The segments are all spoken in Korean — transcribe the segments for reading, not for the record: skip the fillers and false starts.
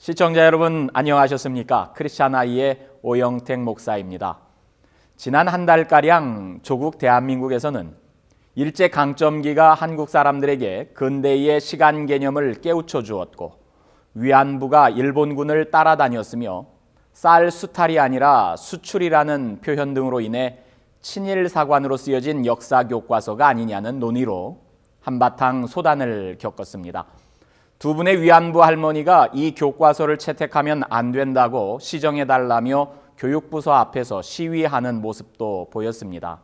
시청자 여러분 안녕하셨습니까? 크리스찬 아이의 오영택 목사입니다. 지난 한 달가량 조국 대한민국에서는 일제강점기가 한국 사람들에게 근대의 시간 개념을 깨우쳐 주었고 위안부가 일본군을 따라다녔으며 쌀 수탈이 아니라 수출이라는 표현 등으로 인해 친일사관으로 쓰여진 역사교과서가 아니냐는 논의로 한바탕 소단을 겪었습니다. 두 분의 위안부 할머니가 이 교과서를 채택하면 안 된다고 시정해달라며 교육부서 앞에서 시위하는 모습도 보였습니다.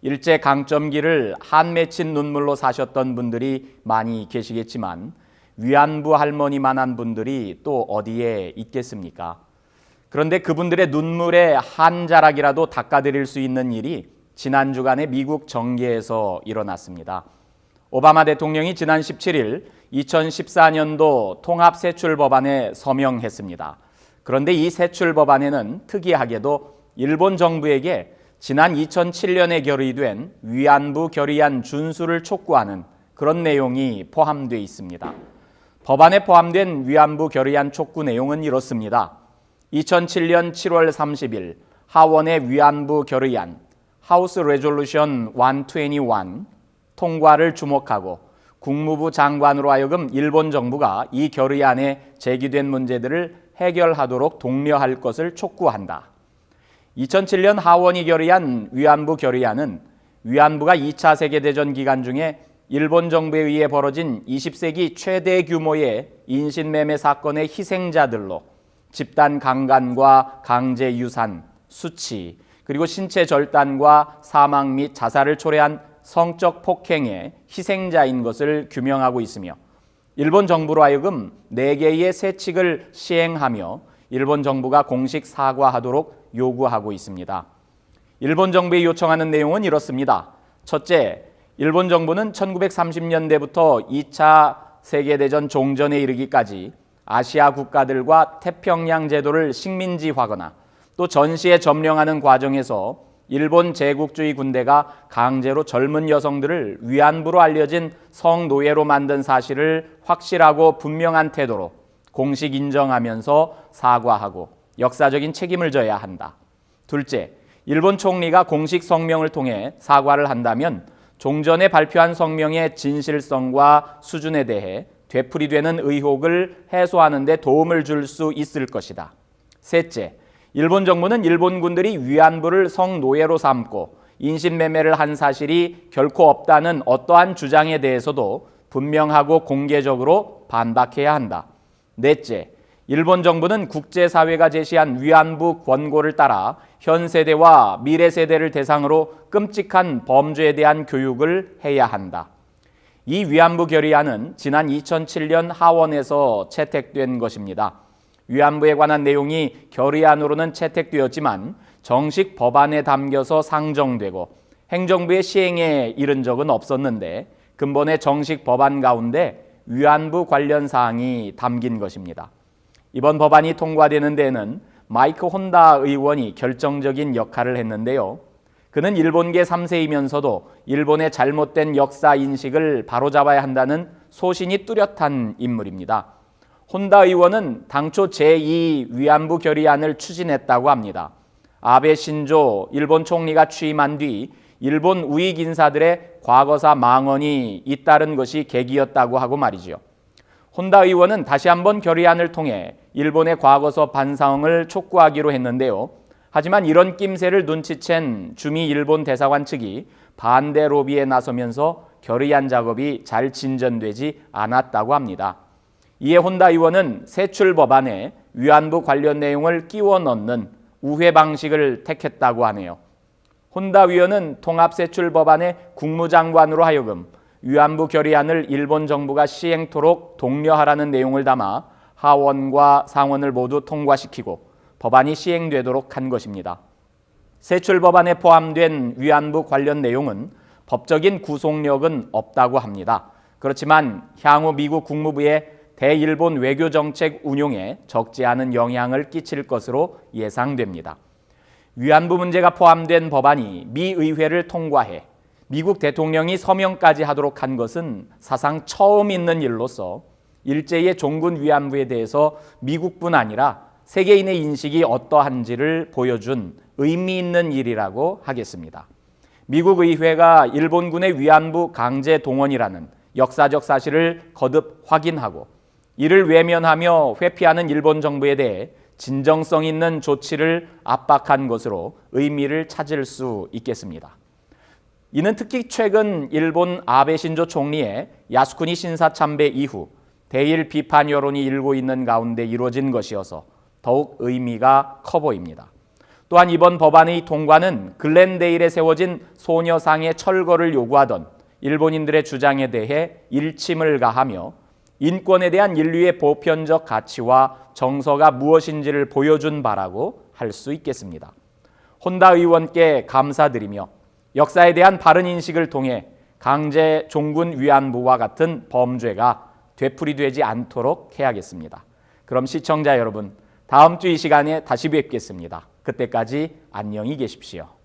일제강점기를 한 맺힌 눈물로 사셨던 분들이 많이 계시겠지만 위안부 할머니만한 분들이 또 어디에 있겠습니까? 그런데 그분들의 눈물에 한 자락이라도 닦아드릴 수 있는 일이 지난 주간에 미국 정계에서 일어났습니다. 오바마 대통령이 지난 17일 2014년도 통합세출법안에 서명했습니다. 그런데 이 세출법안에는 특이하게도 일본 정부에게 지난 2007년에 결의된 위안부 결의안 준수를 촉구하는 그런 내용이 포함되어 있습니다. 법안에 포함된 위안부 결의안 촉구 내용은 이렇습니다. 2007년 7월 30일 하원의 위안부 결의안 하우스 레졸루션 121 통과를 주목하고 국무부 장관으로 하여금 일본 정부가 이 결의안에 제기된 문제들을 해결하도록 독려할 것을 촉구한다. 2007년 하원이 결의한 위안부 결의안은 위안부가 2차 세계대전 기간 중에 일본 정부에 의해 벌어진 20세기 최대 규모의 인신매매 사건의 희생자들로 집단 강간과 강제 유산, 수치, 그리고 신체 절단과 사망 및 자살을 초래한 성적 폭행의 희생자인 것을 규명하고 있으며 일본 정부로 하여금 4개의 세칙을 시행하며 일본 정부가 공식 사과하도록 요구하고 있습니다. 일본 정부에 요청하는 내용은 이렇습니다. 첫째, 일본 정부는 1930년대부터 2차 세계대전 종전에 이르기까지 아시아 국가들과 태평양 제도를 식민지화하거나 또 전시에 점령하는 과정에서 일본 제국주의 군대가 강제로 젊은 여성들을 위안부로 알려진 성노예로 만든 사실을 확실하고 분명한 태도로 공식 인정하면서 사과하고 역사적인 책임을 져야 한다. 둘째, 일본 총리가 공식 성명을 통해 사과를 한다면 종전에 발표한 성명의 진실성과 수준에 대해 되풀이되는 의혹을 해소하는 데 도움을 줄 수 있을 것이다. 셋째, 일본 정부는 일본 군들이 위안부를 성노예로 삼고 인신매매를 한 사실이 결코 없다는 어떠한 주장에 대해서도 분명하고 공개적으로 반박해야 한다. 넷째, 일본 정부는 국제사회가 제시한 위안부 권고를 따라 현 세대와 미래 세대를 대상으로 끔찍한 범죄에 대한 교육을 해야 한다. 이 위안부 결의안은 지난 2007년 하원에서 채택된 것입니다. 위안부에 관한 내용이 결의안으로는 채택되었지만 정식 법안에 담겨서 상정되고 행정부의 시행에 이른 적은 없었는데 근본의 정식 법안 가운데 위안부 관련 사항이 담긴 것입니다. 이번 법안이 통과되는 데에는 마이크 혼다 의원이 결정적인 역할을 했는데요. 그는 일본계 3세이면서도 일본의 잘못된 역사 인식을 바로잡아야 한다는 소신이 뚜렷한 인물입니다. 혼다 의원은 당초 제2 위안부 결의안을 추진했다고 합니다. 아베 신조 일본 총리가 취임한 뒤 일본 우익 인사들의 과거사 망언이 잇따른 것이 계기였다고 하고 말이죠. 혼다 의원은 다시 한번 결의안을 통해 일본의 과거서 반성을 촉구하기로 했는데요. 하지만 이런 낌새를 눈치챈 주미 일본 대사관 측이 반대 로비에 나서면서 결의안 작업이 잘 진전되지 않았다고 합니다. 이에 혼다 의원은 세출 법안에 위안부 관련 내용을 끼워 넣는 우회 방식을 택했다고 하네요. 혼다 의원은 통합세출 법안의 국무장관으로 하여금 위안부 결의안을 일본 정부가 시행토록 독려하라는 내용을 담아 하원과 상원을 모두 통과시키고 법안이 시행되도록 한 것입니다. 세출 법안에 포함된 위안부 관련 내용은 법적인 구속력은 없다고 합니다. 그렇지만 향후 미국 국무부의 대일본 외교정책 운용에 적지 않은 영향을 끼칠 것으로 예상됩니다. 위안부 문제가 포함된 법안이 미 의회를 통과해 미국 대통령이 서명까지 하도록 한 것은 사상 처음 있는 일로서 일제의 종군 위안부에 대해서 미국뿐 아니라 세계인의 인식이 어떠한지를 보여준 의미 있는 일이라고 하겠습니다. 미국 의회가 일본군의 위안부 강제 동원이라는 역사적 사실을 거듭 확인하고 이를 외면하며 회피하는 일본 정부에 대해 진정성 있는 조치를 압박한 것으로 의미를 찾을 수 있겠습니다. 이는 특히 최근 일본 아베 신조 총리의 야스쿠니 신사 참배 이후 대일 비판 여론이 일고 있는 가운데 이루어진 것이어서 더욱 의미가 커 보입니다. 또한 이번 법안의 통과는 글렌데일에 세워진 소녀상의 철거를 요구하던 일본인들의 주장에 대해 일침을 가하며 인권에 대한 인류의 보편적 가치와 정서가 무엇인지를 보여준 바라고 할 수 있겠습니다. 혼다 의원께 감사드리며 역사에 대한 바른 인식을 통해 강제 종군 위안부와 같은 범죄가 되풀이되지 않도록 해야겠습니다. 그럼 시청자 여러분, 다음 주 이 시간에 다시 뵙겠습니다. 그때까지 안녕히 계십시오.